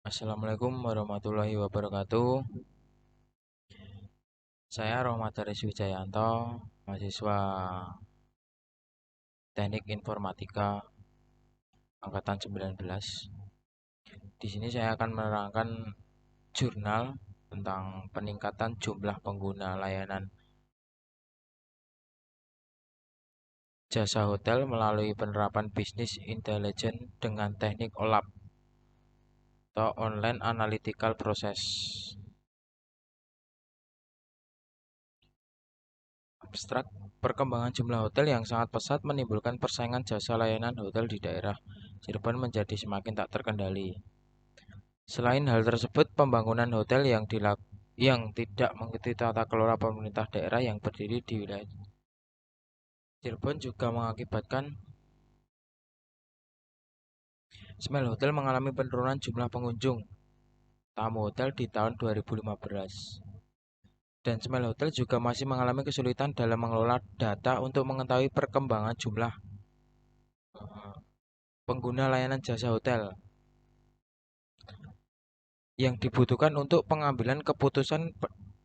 Assalamualaikum warahmatullahi wabarakatuh. Saya Rohmat Haris Wijayanto, mahasiswa Teknik Informatika angkatan 19. Di sini saya akan menerangkan jurnal tentang peningkatan jumlah pengguna layanan jasa hotel melalui penerapan bisnis intelijen dengan teknik OLAP atau Online Analytical Process. Abstrak, perkembangan jumlah hotel yang sangat pesat menimbulkan persaingan jasa layanan hotel di daerah Cirebon menjadi semakin tak terkendali. Selain hal tersebut, pembangunan hotel yang tidak mengikuti tata kelola pemerintah daerah yang berdiri di wilayah Cirebon juga mengakibatkan Smile Hotel mengalami penurunan jumlah pengunjung tamu hotel di tahun 2015. Dan Smile Hotel juga masih mengalami kesulitan dalam mengelola data untuk mengetahui perkembangan jumlah pengguna layanan jasa hotel yang dibutuhkan untuk pengambilan keputusan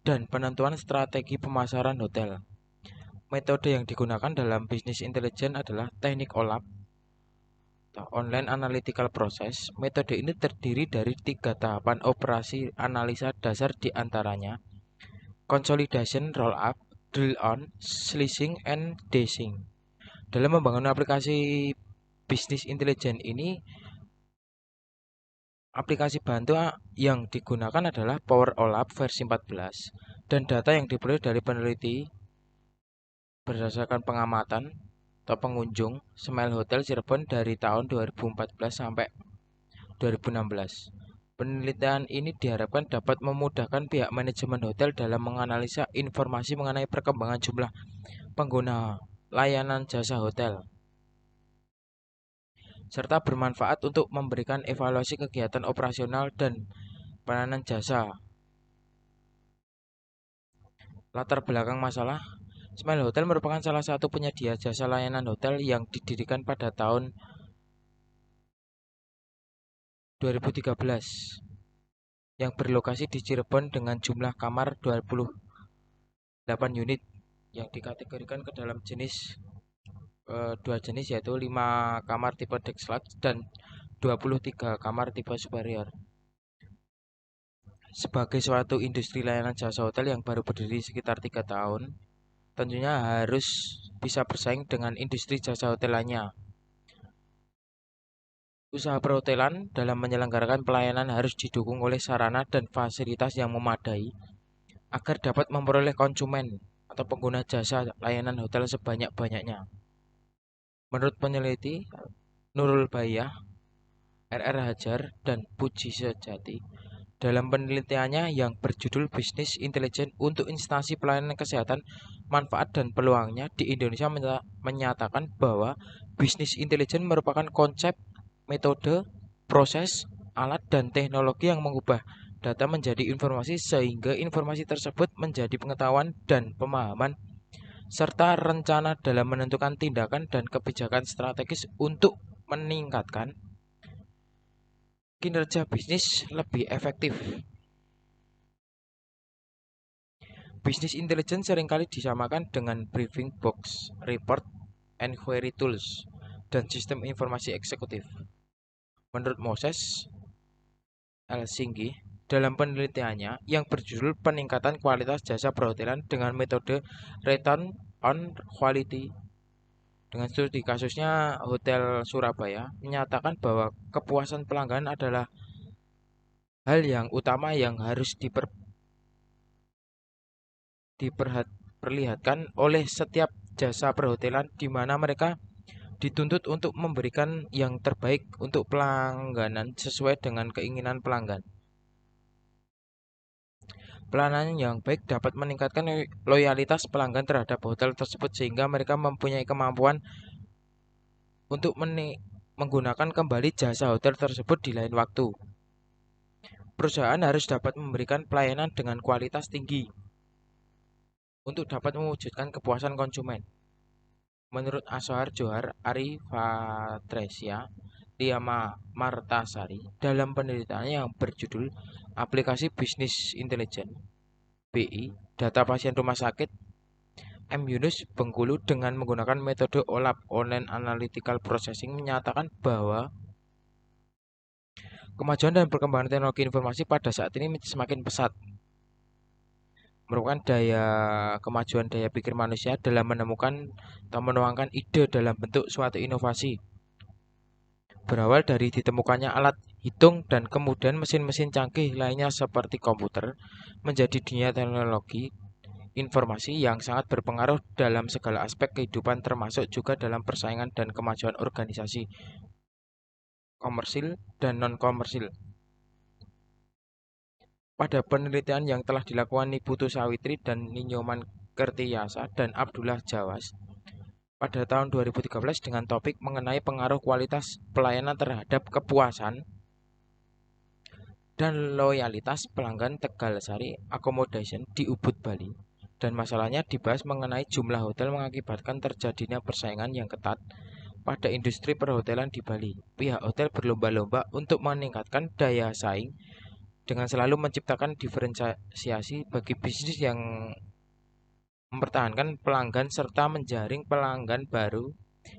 dan penentuan strategi pemasaran hotel. Metode yang digunakan dalam bisnis intelijen adalah teknik OLAP atau Online Analytical Process. Metode ini terdiri dari 3 tahapan operasi analisa dasar di antaranya consolidation, roll up, drill on, slicing, and dicing. Dalam membangun aplikasi bisnis intelijen ini, aplikasi bantu yang digunakan adalah Power OLAP versi 14 dan data yang diperoleh dari peneliti berdasarkan pengamatan atau pengunjung Smile Hotel Cirebon dari tahun 2014 sampai 2016. Penelitian ini diharapkan dapat memudahkan pihak manajemen hotel dalam menganalisa informasi mengenai perkembangan jumlah pengguna layanan jasa hotel, serta bermanfaat untuk memberikan evaluasi kegiatan operasional dan pelayanan jasa. Latar belakang masalah, Smile Hotel merupakan salah satu penyedia jasa layanan hotel yang didirikan pada tahun 2013 yang berlokasi di Cirebon dengan jumlah kamar 28 unit yang dikategorikan ke dalam dua jenis yaitu 5 kamar tipe Deluxe dan 23 kamar tipe Superior. Sebagai suatu industri layanan jasa hotel yang baru berdiri sekitar 3 tahun, tentunya harus bisa bersaing dengan industri jasa hotel lainnya. Usaha perhotelan dalam menyelenggarakan pelayanan harus didukung oleh sarana dan fasilitas yang memadai agar dapat memperoleh konsumen atau pengguna jasa layanan hotel sebanyak-banyaknya. Menurut peneliti Nurul Bayah, RR Hajar, dan Puji Sejati, dalam penelitiannya yang berjudul Bisnis Intelijen untuk Instansi Pelayanan Kesehatan, Manfaat dan Peluangnya di Indonesia menyatakan bahwa bisnis intelijen merupakan konsep, metode, proses, alat, dan teknologi yang mengubah data menjadi informasi sehingga informasi tersebut menjadi pengetahuan dan pemahaman serta rencana dalam menentukan tindakan dan kebijakan strategis untuk meningkatkan kinerja bisnis lebih efektif. Bisnis intelijen seringkali disamakan dengan briefing box, report, and query tools, dan sistem informasi eksekutif. Menurut Moses L. Singgi, dalam penelitiannya yang berjudul Peningkatan Kualitas Jasa Perhotelan dengan Metode Return on Quality, dengan studi kasusnya Hotel Surabaya, menyatakan bahwa kepuasan pelanggan adalah hal yang utama yang harus diperlihatkan oleh setiap jasa perhotelan di mana mereka dituntut untuk memberikan yang terbaik untuk pelangganan sesuai dengan keinginan pelanggan. Pelayanan yang baik dapat meningkatkan loyalitas pelanggan terhadap hotel tersebut sehingga mereka mempunyai kemampuan untuk menggunakan kembali jasa hotel tersebut di lain waktu. Perusahaan harus dapat memberikan pelayanan dengan kualitas tinggi untuk dapat mewujudkan kepuasan konsumen. Menurut Asohar Johar Arifadresya, Martasari dalam penelitiannya yang berjudul Aplikasi Bisnis Intelijen BI Data Pasien Rumah Sakit M. Yunus Bengkulu dengan menggunakan metode OLAP (Online Analytical Processing) menyatakan bahwa kemajuan dan perkembangan teknologi informasi pada saat ini semakin pesat, merupakan kemajuan daya pikir manusia dalam menemukan atau menuangkan ide dalam bentuk suatu inovasi. Berawal dari ditemukannya alat hitung dan kemudian mesin-mesin canggih lainnya seperti komputer, menjadi dunia teknologi informasi yang sangat berpengaruh dalam segala aspek kehidupan termasuk juga dalam persaingan dan kemajuan organisasi komersil dan non-komersil. Pada penelitian yang telah dilakukan Niputu Sawitri dan Ninyoman Kertiyasa dan Abdullah Jawas pada tahun 2013 dengan topik mengenai pengaruh kualitas pelayanan terhadap kepuasan dan loyalitas pelanggan Tegalsari Accommodation di Ubud, Bali. Dan masalahnya dibahas mengenai jumlah hotel mengakibatkan terjadinya persaingan yang ketat pada industri perhotelan di Bali. Pihak hotel berlomba-lomba untuk meningkatkan daya saing dengan selalu menciptakan diferensiasi bagi bisnis yang mempertahankan pelanggan serta menjaring pelanggan baru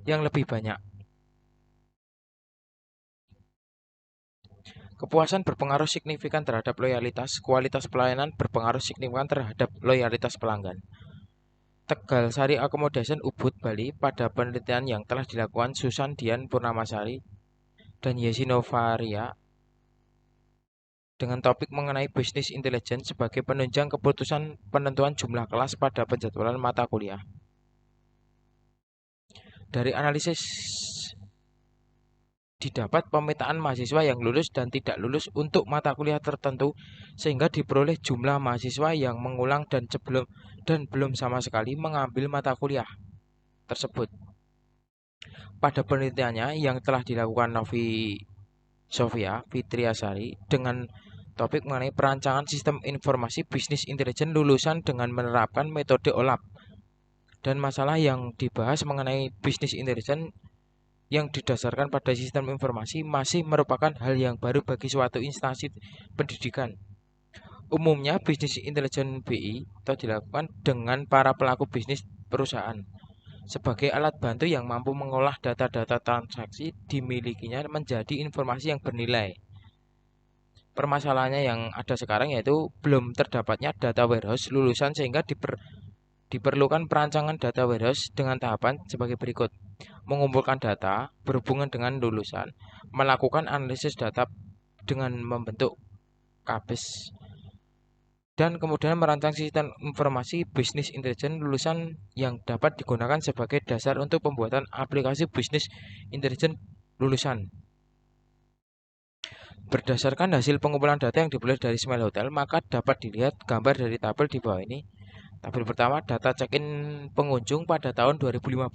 yang lebih banyak. Kepuasan berpengaruh signifikan terhadap loyalitas, kualitas pelayanan berpengaruh signifikan terhadap loyalitas pelanggan. Tegalsari Accommodation Ubud, Bali pada penelitian yang telah dilakukan Susan Dian Purnamasari dan Yesi Novaria dengan topik mengenai bisnis intelijen sebagai penunjang keputusan penentuan jumlah kelas pada penjadwalan mata kuliah. Dari analisis didapat pemetaan mahasiswa yang lulus dan tidak lulus untuk mata kuliah tertentu sehingga diperoleh jumlah mahasiswa yang mengulang dan belum sama sekali mengambil mata kuliah tersebut. Pada penelitiannya yang telah dilakukan Novi Sofia Fitriasari dengan topik mengenai perancangan sistem informasi bisnis intelijen lulusan dengan menerapkan metode OLAP, dan masalah yang dibahas mengenai bisnis intelijen yang didasarkan pada sistem informasi masih merupakan hal yang baru bagi suatu instansi pendidikan. Umumnya bisnis intelijen BI atau dilakukan dengan para pelaku bisnis perusahaan sebagai alat bantu yang mampu mengolah data-data transaksi dimilikinya menjadi informasi yang bernilai. Permasalahannya yang ada sekarang yaitu belum terdapatnya data warehouse lulusan sehingga diperlukan perancangan data warehouse dengan tahapan sebagai berikut. Mengumpulkan data berhubungan dengan lulusan, melakukan analisis data dengan membentuk KBIS, dan kemudian merancang sistem informasi bisnis intelijen lulusan yang dapat digunakan sebagai dasar untuk pembuatan aplikasi bisnis intelijen lulusan. Berdasarkan hasil pengumpulan data yang diperoleh dari Smile Hotel, maka dapat dilihat gambar dari tabel di bawah ini. Tabel pertama, data check-in pengunjung pada tahun 2015.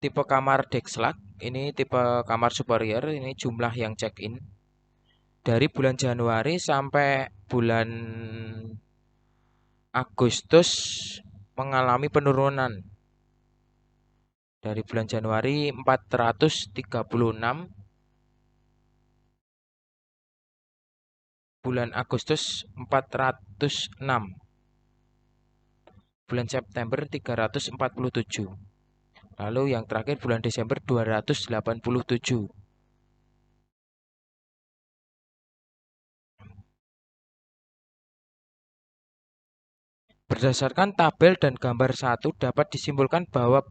Tipe kamar Dexlak, ini tipe kamar superior, ini jumlah yang check-in. Dari bulan Januari sampai bulan Agustus mengalami penurunan. Dari bulan Januari 436, bulan Agustus 406, bulan September 347. Lalu yang terakhir bulan Desember 287. Berdasarkan tabel dan gambar 1 dapat disimpulkan bahwa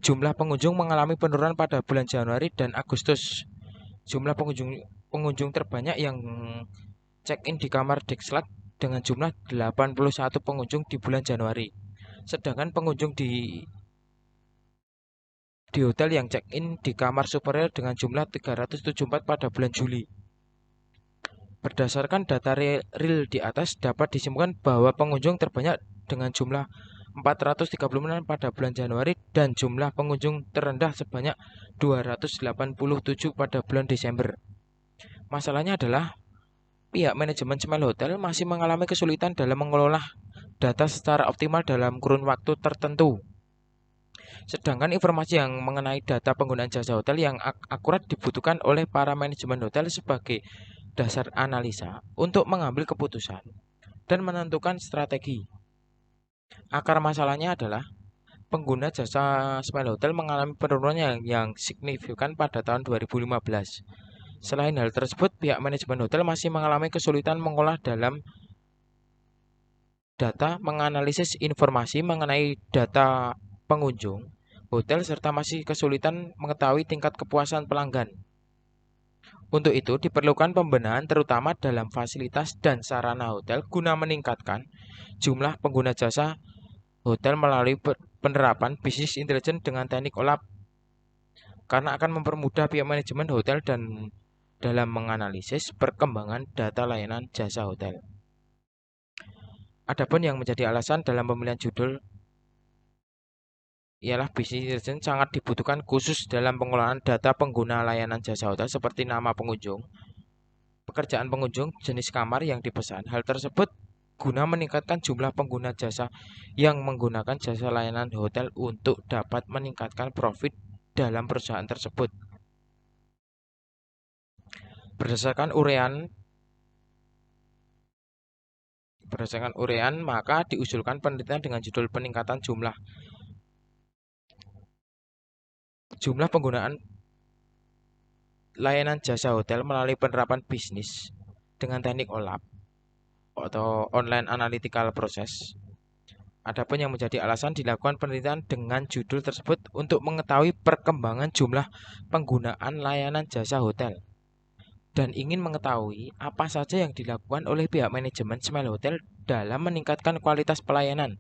jumlah pengunjung mengalami penurunan pada bulan Januari dan Agustus. Jumlah pengunjung terbanyak yang check-in di kamar Dexlak dengan jumlah 81 pengunjung di bulan Januari. Sedangkan pengunjung di hotel yang check-in di kamar superior dengan jumlah 374 pada bulan Juli. Berdasarkan data real di atas dapat disimpulkan bahwa pengunjung terbanyak dengan jumlah 436 pada bulan Januari dan jumlah pengunjung terendah sebanyak 287 pada bulan Desember. Masalahnya adalah pihak manajemen Smile Hotel masih mengalami kesulitan dalam mengelola data secara optimal dalam kurun waktu tertentu. Sedangkan informasi yang mengenai data penggunaan jasa hotel yang akurat dibutuhkan oleh para manajemen hotel sebagai dasar analisa untuk mengambil keputusan dan menentukan strategi. Akar masalahnya adalah pengguna jasa Smile Hotel mengalami penurunan yang signifikan pada tahun 2015. Selain hal tersebut, pihak manajemen hotel masih mengalami kesulitan mengolah dalam data, menganalisis informasi mengenai data pengunjung hotel, serta masih kesulitan mengetahui tingkat kepuasan pelanggan. Untuk itu, diperlukan pembenahan terutama dalam fasilitas dan sarana hotel guna meningkatkan jumlah pengguna jasa hotel melalui penerapan bisnis intelijen dengan teknik OLAP, karena akan mempermudah pihak manajemen hotel dan dalam menganalisis perkembangan data layanan jasa hotel. Adapun yang menjadi alasan dalam pemilihan judul ialah bisnis intelijen sangat dibutuhkan khusus dalam pengolahan data pengguna layanan jasa hotel seperti nama pengunjung, pekerjaan pengunjung, jenis kamar yang dipesan. Hal tersebut guna meningkatkan jumlah pengguna jasa yang menggunakan jasa layanan hotel untuk dapat meningkatkan profit dalam perusahaan tersebut. Berdasarkan urean, maka diusulkan penelitian dengan judul peningkatan jumlah penggunaan layanan jasa hotel melalui penerapan bisnis dengan teknik OLAP atau Online Analytical Process. Adapun yang menjadi alasan dilakukan penelitian dengan judul tersebut untuk mengetahui perkembangan jumlah penggunaan layanan jasa hotel dan ingin mengetahui apa saja yang dilakukan oleh pihak manajemen Smile Hotel dalam meningkatkan kualitas pelayanan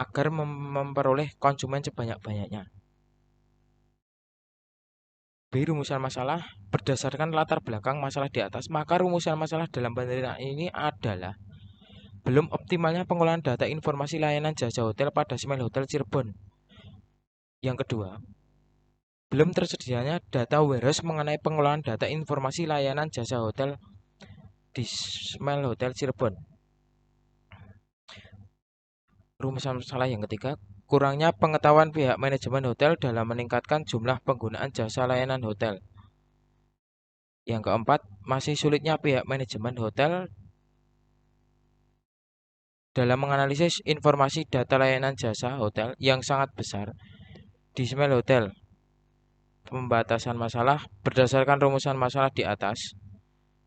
agar memperoleh konsumen sebanyak-banyaknya. B. Rumusan masalah. Berdasarkan latar belakang masalah di atas, maka rumusan masalah dalam penelitian ini adalah belum optimalnya pengolahan data informasi layanan jasa hotel pada Smile Hotel Cirebon. Yang kedua, belum tersedianya data warehouse mengenai pengolahan data informasi layanan jasa hotel di Smile Hotel Cirebon. Rumusan masalah yang ketiga, kurangnya pengetahuan pihak manajemen hotel dalam meningkatkan jumlah penggunaan jasa layanan hotel. Yang keempat, masih sulitnya pihak manajemen hotel dalam menganalisis informasi data layanan jasa hotel yang sangat besar di Smile Hotel. Pembatasan masalah berdasarkan rumusan masalah di atas.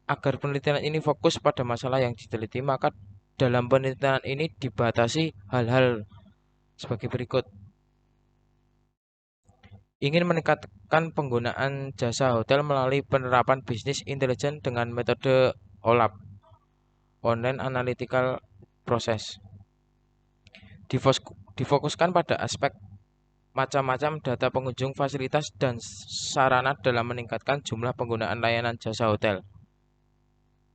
Agar penelitian ini fokus pada masalah yang diteliti, maka dalam penelitian ini dibatasi hal-hal sebagai berikut. Ingin meningkatkan penggunaan jasa hotel melalui penerapan bisnis intelijen dengan metode OLAP, Online Analytical Process. Difokuskan pada aspek macam-macam data pengunjung, fasilitas, dan sarana dalam meningkatkan jumlah penggunaan layanan jasa hotel.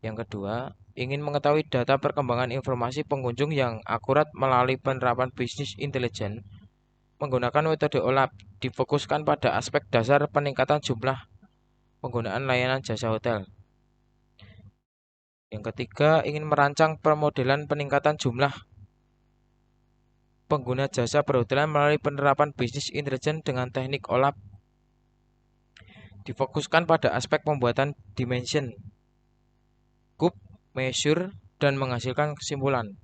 Yang kedua, ingin mengetahui data perkembangan informasi pengunjung yang akurat melalui penerapan bisnis intelijen menggunakan metode OLAP. Difokuskan pada aspek dasar peningkatan jumlah penggunaan layanan jasa hotel. Yang ketiga, ingin merancang pemodelan peningkatan jumlah pengguna jasa perhotelan melalui penerapan bisnis intelijen dengan teknik OLAP. Difokuskan pada aspek pembuatan dimension, cube, measure, dan menghasilkan kesimpulan.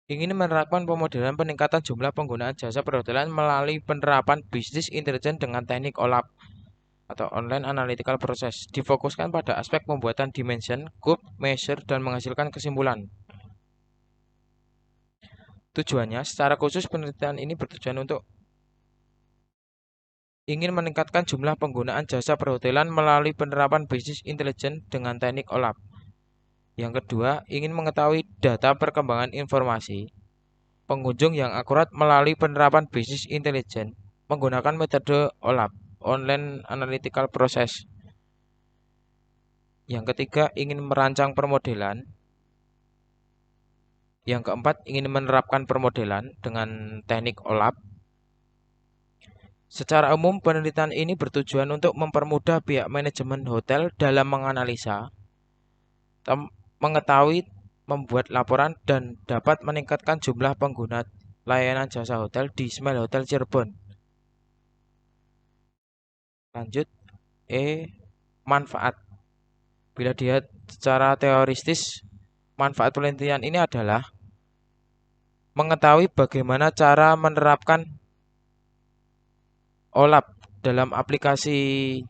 Ingin menerapkan pemodelan peningkatan jumlah penggunaan jasa perhotelan melalui penerapan bisnis intelijen dengan teknik OLAP atau Online Analytical Process. Difokuskan pada aspek pembuatan dimension, cube, measure, dan menghasilkan kesimpulan. Tujuannya, secara khusus penelitian ini bertujuan untuk ingin meningkatkan jumlah penggunaan jasa perhotelan melalui penerapan bisnis intelijen dengan teknik OLAP. Yang kedua, ingin mengetahui data perkembangan informasi pengunjung yang akurat melalui penerapan bisnis intelijen menggunakan metode OLAP, Online Analytical Process. Yang ketiga, ingin merancang permodelan. Yang keempat, ingin menerapkan permodelan dengan teknik OLAP. Secara umum, penelitian ini bertujuan untuk mempermudah pihak manajemen hotel dalam menganalisa, mengetahui membuat laporan dan dapat meningkatkan jumlah pengguna layanan jasa hotel di Smile Hotel Cirebon. Lanjut, manfaat. Bila dilihat secara teoristis, manfaat penelitian ini adalah mengetahui bagaimana cara menerapkan OLAP dalam aplikasi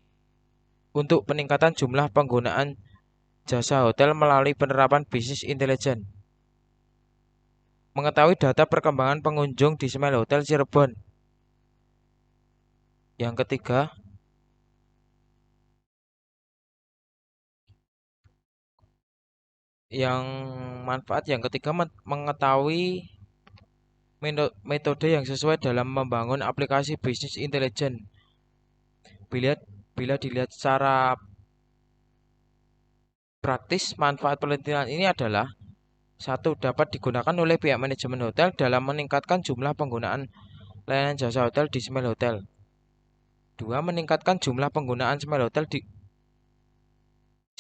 untuk peningkatan jumlah penggunaan jasa hotel melalui penerapan bisnis intelijen. Mengetahui data perkembangan pengunjung di Smile Hotel Cirebon. Yang ketiga, mengetahui metode yang sesuai dalam membangun aplikasi bisnis intelijen. Bila dilihat secara praktis, manfaat penelitian ini adalah: 1. Dapat digunakan oleh pihak manajemen hotel dalam meningkatkan jumlah penggunaan layanan jasa hotel di Smile Hotel. 2. Meningkatkan jumlah penggunaan Smile Hotel di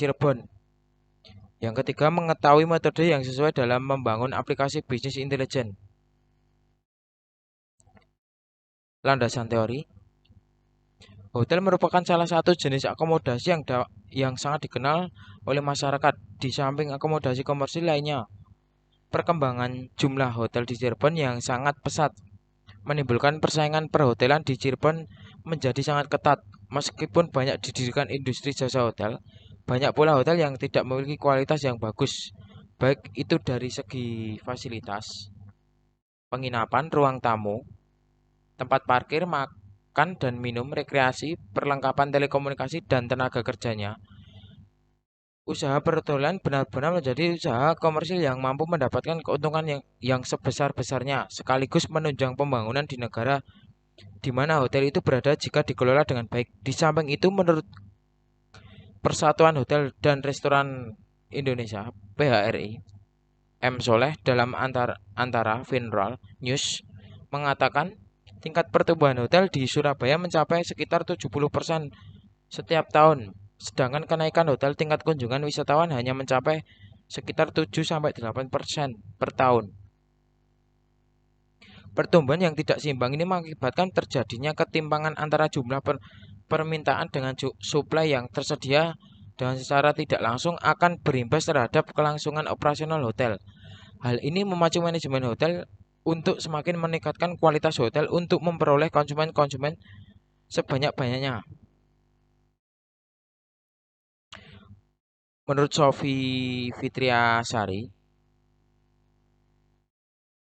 Cirebon. Yang ketiga, mengetahui metode yang sesuai dalam membangun aplikasi bisnis intelijen. Landasan teori. Hotel merupakan salah satu jenis akomodasi yang sangat dikenal oleh masyarakat. Di samping akomodasi komersil lainnya, perkembangan jumlah hotel di Cirebon yang sangat pesat menimbulkan persaingan perhotelan di Cirebon menjadi sangat ketat. Meskipun banyak didirikan industri jasa hotel, banyak pula hotel yang tidak memiliki kualitas yang bagus, baik itu dari segi fasilitas, penginapan, ruang tamu, tempat parkir, makan dan minum, rekreasi, perlengkapan telekomunikasi, dan tenaga kerjanya. Usaha perhotelan benar-benar menjadi usaha komersil yang mampu mendapatkan keuntungan yang sebesar-besarnya, sekaligus menunjang pembangunan di negara di mana hotel itu berada jika dikelola dengan baik. Di samping itu, menurut Persatuan Hotel dan Restoran Indonesia (PHRI), M. Soleh dalam antara Viral News mengatakan tingkat pertumbuhan hotel di Surabaya mencapai sekitar 70% setiap tahun, sedangkan kenaikan hotel tingkat kunjungan wisatawan hanya mencapai sekitar 7-8% per tahun. Pertumbuhan yang tidak seimbang ini mengakibatkan terjadinya ketimpangan antara jumlah permintaan dengan suplai yang tersedia, dan secara tidak langsung akan berimbas terhadap kelangsungan operasional hotel. Hal ini memacu manajemen hotel untuk semakin meningkatkan kualitas hotel untuk memperoleh konsumen-konsumen sebanyak-banyaknya. Menurut Sophie Fitriasari,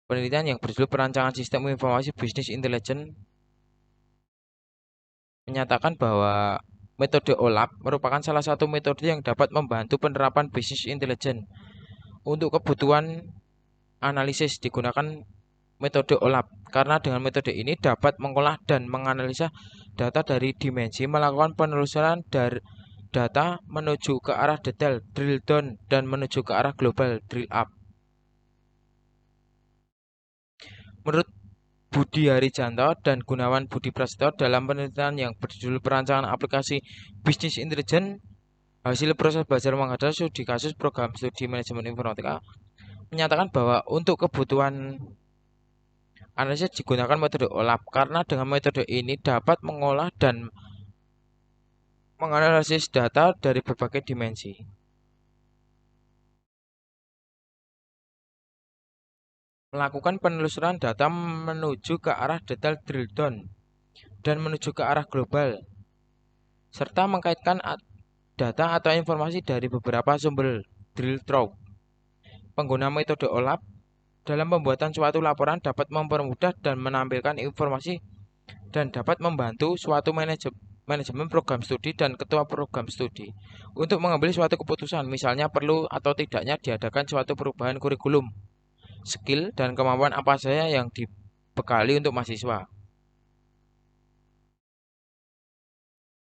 penelitian yang berjudul Perancangan Sistem Informasi Bisnis Intelijen menyatakan bahwa metode OLAP merupakan salah satu metode yang dapat membantu penerapan bisnis intelijen. Untuk kebutuhan analisis digunakan metode OLAP, karena dengan metode ini dapat mengolah dan menganalisa data dari dimensi, melakukan penelusuran dari data menuju ke arah detail drill down dan menuju ke arah global drill up. Menurut Budi Harijanto dan Gunawan Budi Prasetyo dalam penelitian yang berjudul Perancangan Aplikasi Bisnis Intelijen, hasil proses belajar mengajar studi kasus program studi manajemen informatika menyatakan bahwa untuk kebutuhan analisis digunakan metode OLAP, karena dengan metode ini dapat mengolah dan menganalisis data dari berbagai dimensi. Melakukan penelusuran data menuju ke arah detail drill down dan menuju ke arah global, serta mengkaitkan data atau informasi dari beberapa sumber drill through. Pengguna metode OLAP dalam pembuatan suatu laporan dapat mempermudah dan menampilkan informasi dan dapat membantu suatu manajemen program studi dan ketua program studi untuk mengambil suatu keputusan, misalnya perlu atau tidaknya diadakan suatu perubahan kurikulum, skill, dan kemampuan apa saja yang dibekali untuk mahasiswa.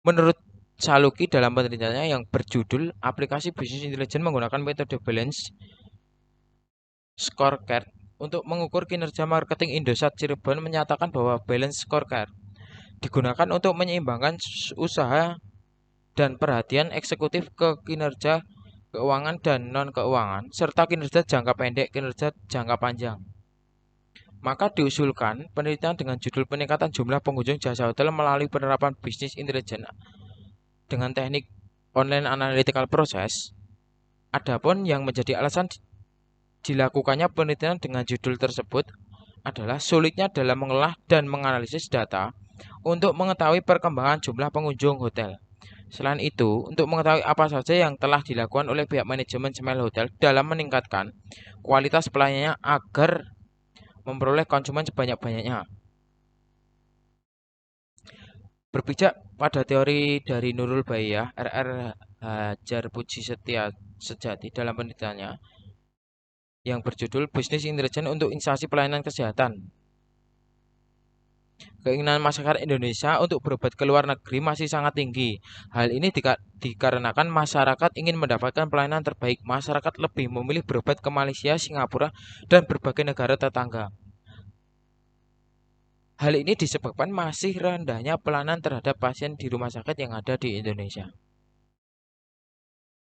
Menurut Saluki dalam penelitiannya yang berjudul Aplikasi Bisnis Intelijen menggunakan metode Balance Scorecard untuk mengukur kinerja marketing, Indosat Cirebon menyatakan bahwa Balance Scorecard digunakan untuk menyeimbangkan usaha dan perhatian eksekutif ke kinerja keuangan dan non-keuangan, serta kinerja jangka pendek, kinerja jangka panjang. Maka diusulkan penelitian dengan judul peningkatan jumlah pengunjung jasa hotel melalui penerapan bisnis intelijen dengan teknik online analytical process. Adapun yang menjadi alasan dilakukannya penelitian dengan judul tersebut adalah sulitnya dalam mengolah dan menganalisis data untuk mengetahui perkembangan jumlah pengunjung hotel. Selain itu, untuk mengetahui apa saja yang telah dilakukan oleh pihak manajemen Smile Hotel dalam meningkatkan kualitas pelayanannya agar memperoleh konsumen sebanyak-banyaknya. Berpijak pada teori dari Nurul Baiyah, RR Hajar Puji Sejati dalam penelitiannya yang berjudul Bisnis Intelijen untuk Instansi Pelayanan Kesehatan. Keinginan masyarakat Indonesia untuk berobat ke luar negeri masih sangat tinggi. Hal ini dikarenakan masyarakat ingin mendapatkan pelayanan terbaik. Masyarakat lebih memilih berobat ke Malaysia, Singapura, dan berbagai negara tetangga. Hal ini disebabkan masih rendahnya pelayanan terhadap pasien di rumah sakit yang ada di Indonesia.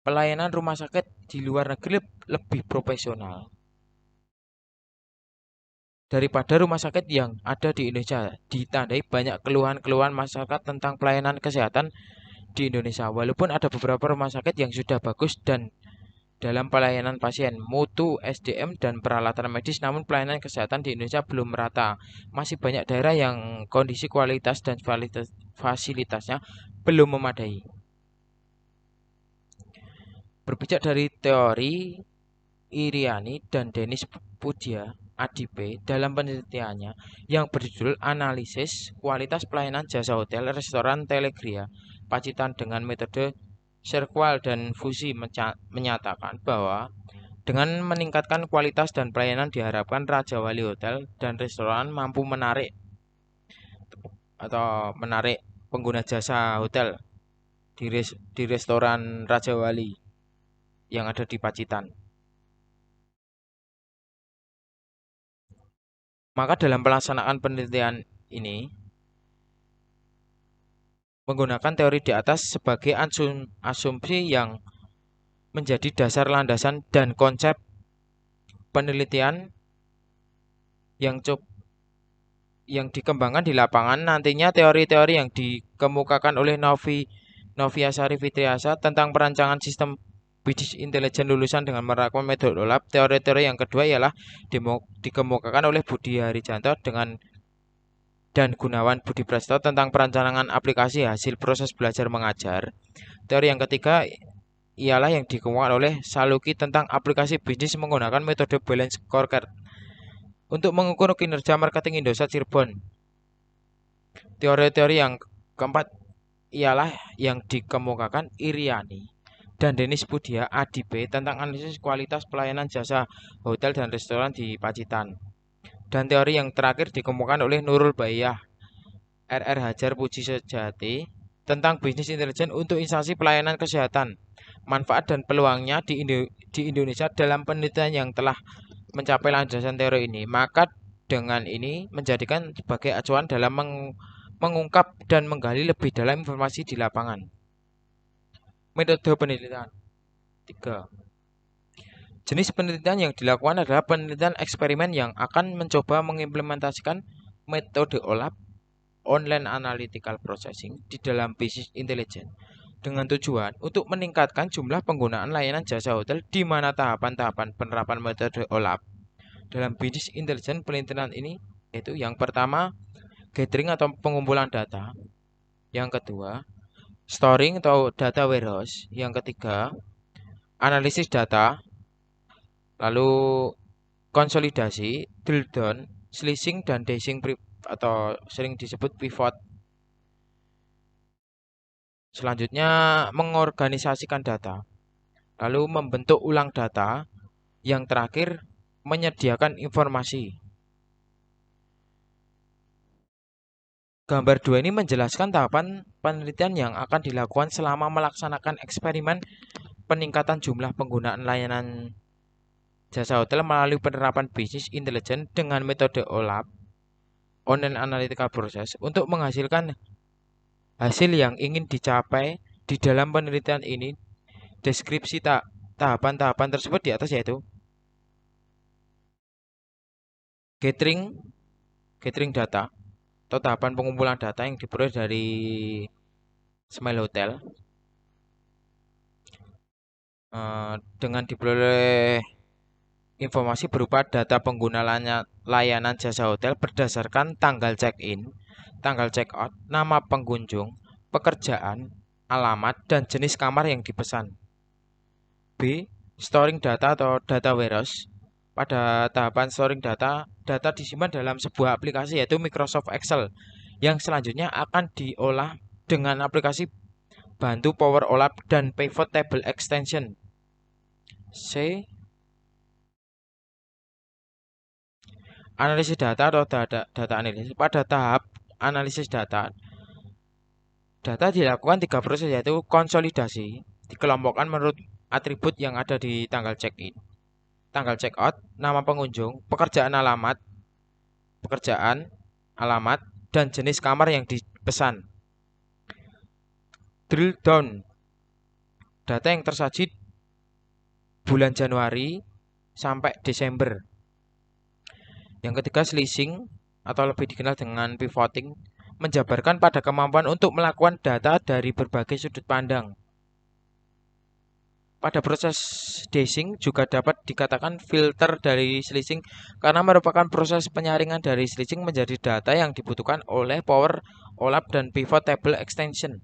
Pelayanan rumah sakit di luar negeri lebih profesional daripada rumah sakit yang ada di Indonesia. Ditandai banyak keluhan-keluhan masyarakat tentang pelayanan kesehatan di Indonesia. Walaupun ada beberapa rumah sakit yang sudah bagus dan dalam pelayanan pasien, mutu, SDM, dan peralatan medis, namun pelayanan kesehatan di Indonesia belum merata. Masih banyak daerah yang kondisi kualitas dan fasilitasnya belum memadai. Berpijak dari teori Iriani dan Denis Pudia ADP dalam penelitiannya yang berjudul Analisis Kualitas Pelayanan Jasa Hotel, Restoran, Telegria, Pacitan dengan metode Serqual dan Fusi menyatakan bahwa dengan meningkatkan kualitas dan pelayanan diharapkan Raja Wali Hotel dan Restoran mampu menarik pengguna jasa hotel di restoran Raja Wali yang ada di Pacitan. Maka dalam pelaksanaan penelitian ini menggunakan teori di atas sebagai asumsi yang menjadi dasar landasan dan konsep penelitian yang dikembangkan di lapangan. Nantinya teori-teori yang dikemukakan oleh Noviasari Fitriasa tentang perancangan sistem bisnis intelijen lulusan dengan menerapkan metode OLAP. Teori-teori yang kedua ialah dikemukakan oleh Budi Harijanto dan Gunawan Budi Prasetyo tentang perancangan aplikasi hasil proses belajar mengajar. Teori yang ketiga ialah yang dikemukakan oleh Saluki tentang aplikasi bisnis menggunakan metode balance scorecard untuk mengukur kinerja marketing Indosat Cirebon. Teori-teori yang keempat ialah yang dikemukakan Iriani dan Denis Pudia ADP tentang analisis kualitas pelayanan jasa hotel dan restoran di Pacitan. Dan teori yang terakhir dikemukakan oleh Nurul Baiyah, RR Hajar Puji Sejati tentang bisnis intelijen untuk instansi pelayanan kesehatan, manfaat dan peluangnya di Indonesia dalam penelitian yang telah mencapai landasan teori ini. Maka dengan ini menjadikan sebagai acuan dalam mengungkap dan menggali lebih dalam informasi di lapangan. Metode penelitian 3. Jenis penelitian yang dilakukan adalah penelitian eksperimen yang akan mencoba mengimplementasikan metode OLAP, Online Analytical Processing, di dalam bisnis intelijen dengan tujuan untuk meningkatkan jumlah penggunaan layanan jasa hotel di mana tahapan-tahapan penerapan metode OLAP dalam bisnis intelijen penelitian ini yaitu yang pertama gathering atau pengumpulan data, yang kedua storing atau data warehouse, yang ketiga analisis data, lalu konsolidasi, drill down, slicing dan dicing atau sering disebut pivot. Selanjutnya mengorganisasikan data, lalu membentuk ulang data, yang terakhir menyediakan informasi. Gambar 2 ini menjelaskan tahapan penelitian yang akan dilakukan selama melaksanakan eksperimen peningkatan jumlah penggunaan layanan jasa hotel melalui penerapan bisnis intelijen dengan metode OLAP, Online Analytical Process, untuk menghasilkan hasil yang ingin dicapai. Di dalam penelitian ini, deskripsi Tahapan-tahapan tersebut di atas yaitu gathering gathering data atau tahapan pengumpulan data yang diperoleh dari Smile Hotel. Dengan diperoleh informasi berupa data pengguna layanan jasa hotel berdasarkan tanggal check-in, tanggal check-out, nama pengunjung, pekerjaan, alamat, dan jenis kamar yang dipesan. B. Storing data atau data warehouse. Pada tahapan storing data, data disimpan dalam sebuah aplikasi yaitu Microsoft Excel yang selanjutnya akan diolah dengan aplikasi bantu Power OLAP dan Pivot Table Extension. C. Analisis data atau data analisis. Pada tahap analisis data, data dilakukan 3 proses yaitu konsolidasi, dikelompokkan menurut atribut yang ada di tanggal check-in, tanggal check-out, nama pengunjung, pekerjaan, alamat, dan jenis kamar yang dipesan. Drill down. Data yang tersaji bulan Januari sampai Desember. Yang ketiga, slicing atau lebih dikenal dengan pivoting, menjabarkan pada kemampuan untuk melakukan data dari berbagai sudut pandang. Pada proses dashing juga dapat dikatakan filter dari slicing karena merupakan proses penyaringan dari slicing menjadi data yang dibutuhkan oleh Power OLAP dan Pivot Table Extension.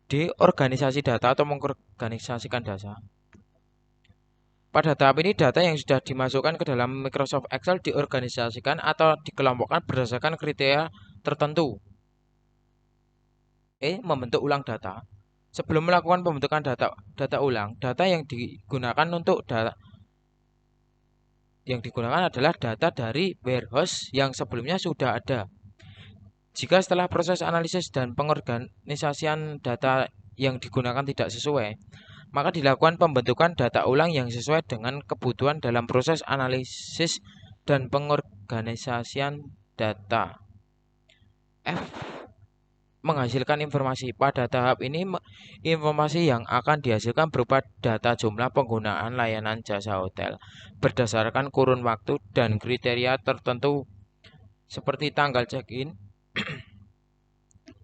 D. Organisasi data atau mengorganisasikan data. Pada tahap ini data yang sudah dimasukkan ke dalam Microsoft Excel diorganisasikan atau dikelompokkan berdasarkan kriteria tertentu. Membentuk ulang data. Sebelum melakukan pembentukan data ulang, data yang digunakan adalah data dari warehouse yang sebelumnya sudah ada. Jika setelah proses analisis dan pengorganisasian data yang digunakan tidak sesuai, maka dilakukan pembentukan data ulang yang sesuai dengan kebutuhan dalam proses analisis dan pengorganisasian data. F. Menghasilkan informasi. Pada tahap ini, informasi yang akan dihasilkan berupa data jumlah penggunaan layanan jasa hotel berdasarkan kurun waktu dan kriteria tertentu seperti tanggal check-in,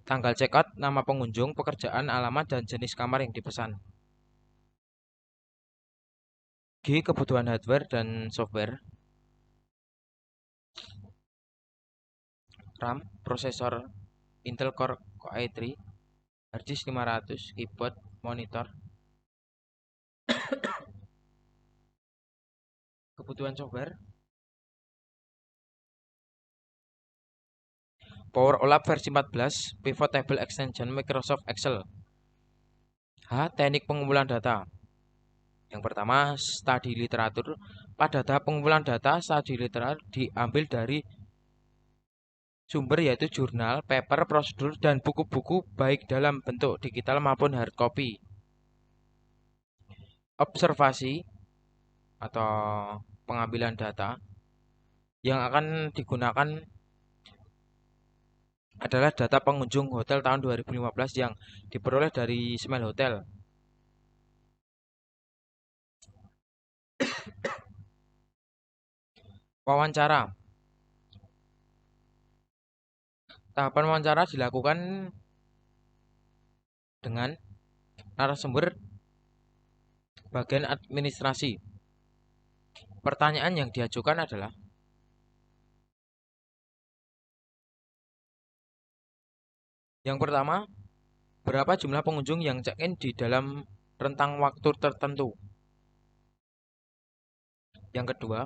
tanggal check-out, nama pengunjung, pekerjaan, alamat, dan jenis kamar yang dipesan. G. Kebutuhan hardware dan software. RAM, prosesor Intel Core i3, harddisk 500, keyboard, monitor. Kebutuhan software, Power OLAP versi 14, Pivot Table Extension, Microsoft Excel. H. Teknik pengumpulan data. Yang pertama, studi literatur. Pada tahap pengumpulan data, studi literatur diambil dari sumber yaitu jurnal, paper, prosedur, dan buku-buku baik dalam bentuk digital maupun hard copy. Observasi atau pengambilan data yang akan digunakan adalah data pengunjung hotel tahun 2015 yang diperoleh dari Smile Hotel. Wawancara. Tahapan wawancara dilakukan dengan narasumber bagian administrasi. Pertanyaan yang diajukan adalah, yang pertama, berapa jumlah pengunjung yang check-in di dalam rentang waktu tertentu? Yang kedua,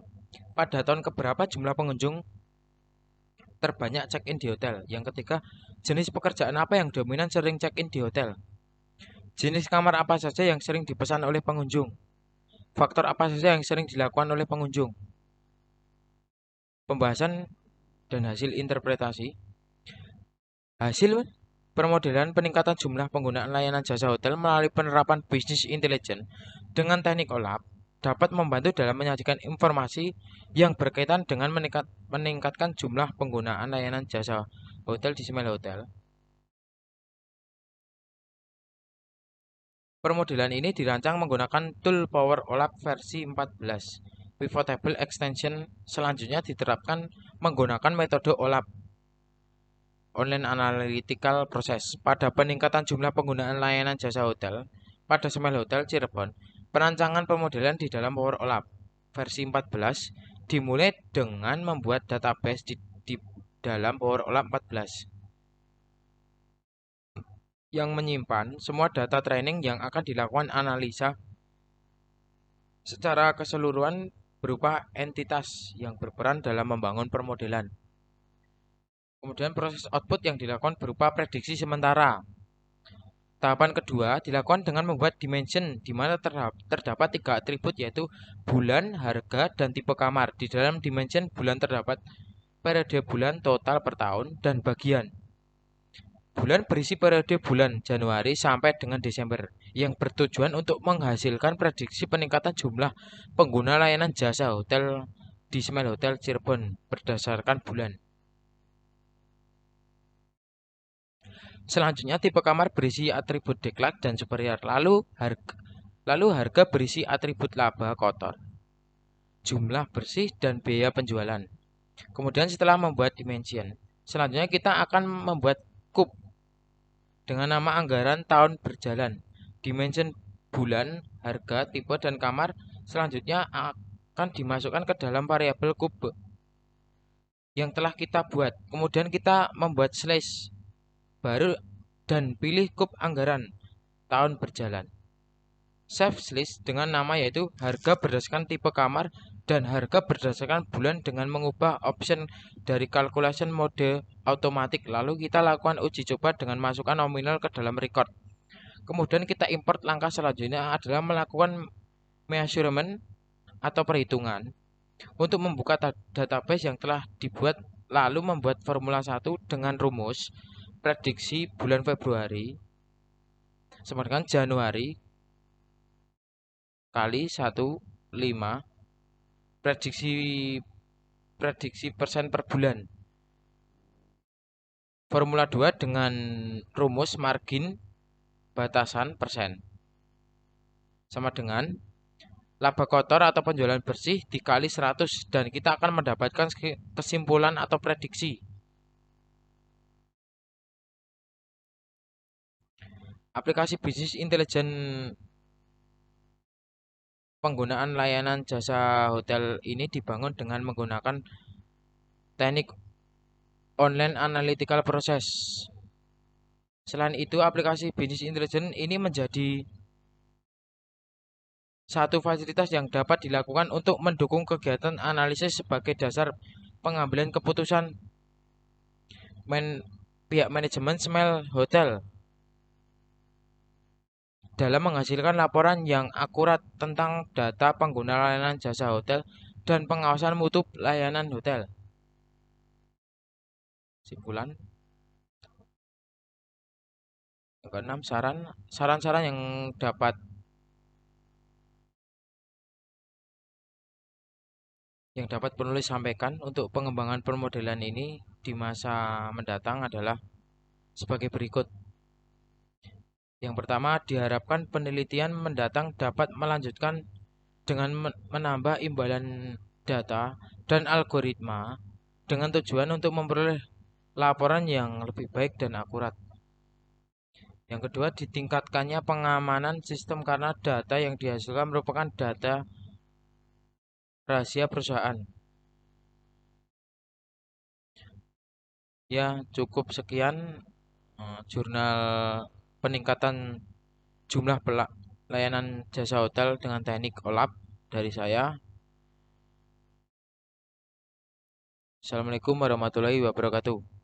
pada tahun keberapa jumlah pengunjung terbanyak check-in di hotel? Yang ketiga, jenis pekerjaan apa yang dominan sering check-in di hotel? Jenis kamar apa saja yang sering dipesan oleh pengunjung? Faktor apa saja yang sering dilakukan oleh pengunjung? Pembahasan dan hasil interpretasi. Hasil permodelan peningkatan jumlah penggunaan layanan jasa hotel melalui penerapan bisnis intelijen dengan teknik OLAP dapat membantu dalam menyajikan informasi yang berkaitan dengan meningkatkan jumlah penggunaan layanan jasa hotel di Smile Hotel. Permodelan ini dirancang menggunakan tool Power OLAP versi 14. Pivot Table Extension selanjutnya diterapkan menggunakan metode OLAP, Online Analytical Process. Pada peningkatan jumlah penggunaan layanan jasa hotel pada Smile Hotel Cirebon, perancangan pemodelan di dalam Power OLAP versi 14 dimulai dengan membuat database di dalam Power OLAP 14 yang menyimpan semua data training yang akan dilakukan analisa secara keseluruhan berupa entitas yang berperan dalam membangun permodelan. Kemudian proses output yang dilakukan berupa prediksi sementara. Tahapan kedua dilakukan dengan membuat dimension di mana terdapat 3 atribut yaitu bulan, harga, dan tipe kamar. Di dalam dimension bulan terdapat periode bulan total per tahun dan bagian. Bulan berisi periode bulan Januari sampai dengan Desember yang bertujuan untuk menghasilkan prediksi peningkatan jumlah pengguna layanan jasa hotel di Smile Hotel Cirebon berdasarkan bulan. Selanjutnya tipe kamar berisi atribut deklat dan superior. Lalu harga berisi atribut laba kotor, jumlah bersih, dan biaya penjualan. Kemudian setelah membuat dimension, selanjutnya kita akan membuat kub dengan nama anggaran tahun berjalan. Dimension bulan, harga, tipe, dan kamar selanjutnya akan dimasukkan ke dalam variabel kub yang telah kita buat. Kemudian kita membuat slash baru dan pilih kub anggaran tahun berjalan. Save slash dengan nama yaitu harga berdasarkan tipe kamar dan harga berdasarkan bulan dengan mengubah option dari calculation mode automatic. Lalu kita lakukan uji coba dengan masukkan nominal ke dalam record. Kemudian kita import. Langkah selanjutnya adalah melakukan measurement atau perhitungan untuk membuka database yang telah dibuat, lalu membuat formula 1 dengan rumus prediksi bulan Februari sama dengan Januari kali 1,5 prediksi persen per bulan. Formula 2 dengan rumus margin batasan persen sama dengan laba kotor atau penjualan bersih dikali 100 dan kita akan mendapatkan kesimpulan atau prediksi. Aplikasi bisnis intelijen penggunaan layanan jasa hotel ini dibangun dengan menggunakan teknik online analytical process. Selain itu, aplikasi bisnis intelijen ini menjadi satu fasilitas yang dapat dilakukan untuk mendukung kegiatan analisis sebagai dasar pengambilan keputusan pihak manajemen Smile Hotel dalam menghasilkan laporan yang akurat tentang data pengguna layanan jasa hotel dan pengawasan mutu layanan hotel. Simpulan. Yang keenam, saran-saran yang dapat penulis sampaikan untuk pengembangan permodelan ini di masa mendatang adalah sebagai berikut. Yang pertama, diharapkan penelitian mendatang dapat melanjutkan dengan menambah imbalan data dan algoritma dengan tujuan untuk memperoleh laporan yang lebih baik dan akurat. Yang kedua, ditingkatkannya pengamanan sistem karena data yang dihasilkan merupakan data rahasia perusahaan. Ya, cukup sekian jurnal peningkatan jumlah layanan jasa hotel dengan teknik OLAP dari saya. Assalamualaikum warahmatullahi wabarakatuh.